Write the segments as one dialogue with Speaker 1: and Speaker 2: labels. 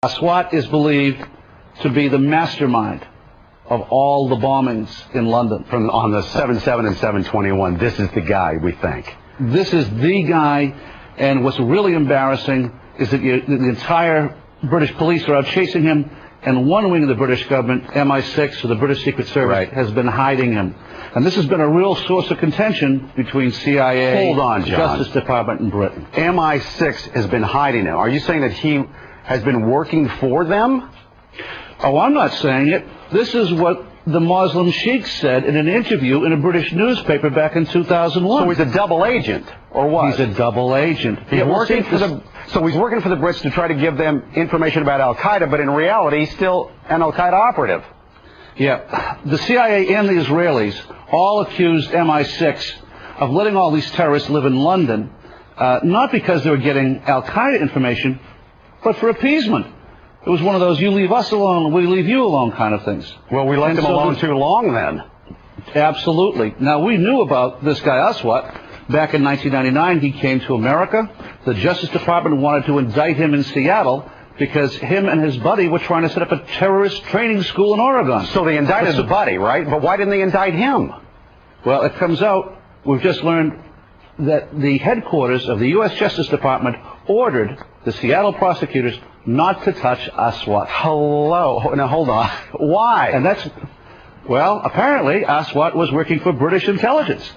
Speaker 1: Aswat is believed to be the mastermind of all the bombings in London.
Speaker 2: On the 7/7 and 7/21, this is the guy, we think.
Speaker 1: This is the guy, and what's really embarrassing is that the entire British police are out chasing him, and one wing of the British government, MI6, or the British Secret Service, has been hiding him. And this has been a real source of contention between CIA,
Speaker 2: Hold on, John.
Speaker 1: Justice Department, and Britain.
Speaker 2: MI6 has been hiding him. Are you saying that he has been working for them?
Speaker 1: Oh, I'm not saying it. This is what the Muslim sheikh said in an interview in a British newspaper back in 2001.
Speaker 2: So he's a double agent, or what?
Speaker 1: He's a double agent.
Speaker 2: He's working for the Brits to try to give them information about Al-Qaeda, but in reality, he's still an Al-Qaeda operative.
Speaker 1: Yeah. The CIA and the Israelis all accused MI6 of letting all these terrorists live in London, not because they were getting Al-Qaeda information, but for appeasement. It was one of those you leave us alone, we leave you alone kind of things.
Speaker 2: Well, we left him alone too long then.
Speaker 1: Absolutely. Now, we knew about this guy Aswat. Back in 1999, he came to America. The Justice Department wanted to indict him in Seattle because him and his buddy were trying to set up a terrorist training school in Oregon.
Speaker 2: So they indicted the buddy, right? But why didn't they indict him?
Speaker 1: Well, it comes out, we've just learned that the headquarters of the U.S. Justice Department ordered the Seattle prosecutors not to touch Aswat.
Speaker 2: Hello. Now, hold on. Why?
Speaker 1: And that's, well, apparently Aswat was working for British intelligence.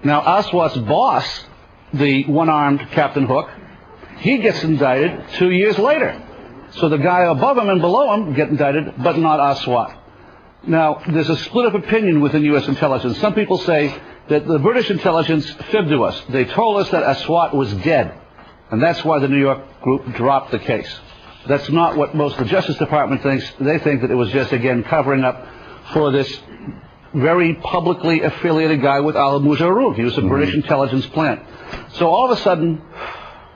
Speaker 1: Now, Aswat's boss, the one-armed Captain Hook, he gets indicted 2 years later. So the guy above him and below him get indicted, but not Aswat. Now, there's a split of opinion within U.S. intelligence. Some people say that the British intelligence fibbed to us. They told us that Aswat was dead, and that's why the New York group dropped the case. That's not what most of the Justice Department thinks. They think that it was just, again, covering up for this very publicly affiliated guy with Aroon. He was a British intelligence plant. So all of a sudden,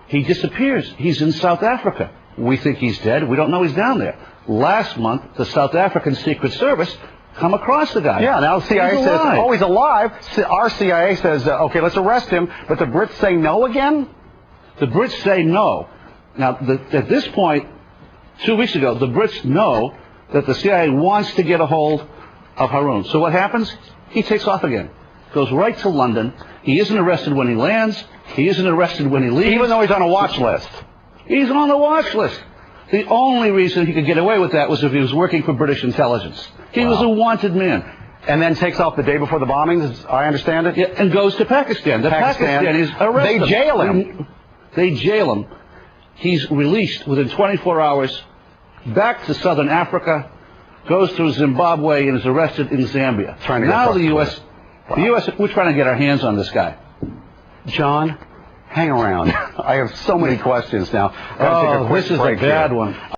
Speaker 1: he disappears. He's in South Africa. We think he's dead. We don't know he's down there. Last month, the South African Secret Service come across the guy.
Speaker 2: Yeah, now the CIA says, oh, he's alive. Our CIA says, okay, let's arrest him. But the Brits say no again?
Speaker 1: The Brits say no. Now, at this point, 2 weeks ago, the Brits know that the CIA wants to get a hold of Aroon. So what happens? He takes off again. Goes right to London. He isn't arrested when he lands. He isn't arrested when he leaves.
Speaker 2: Even though he's on a watch list.
Speaker 1: He's on the watch list. The only reason he could get away with that was if he was working for British intelligence. He was a wanted man.
Speaker 2: And then takes off the day before the bombings, as I understand it?
Speaker 1: Yeah, and goes to Pakistan. The Pakistanis arrest him.
Speaker 2: They jail him.
Speaker 1: They jail him. He's released within 24 hours, back to southern Africa, goes through Zimbabwe, and is arrested in Zambia. Now the U.S., we're trying to get our hands on this guy.
Speaker 2: John, hang around. I have so many questions now.
Speaker 1: Oh, this is a bad one.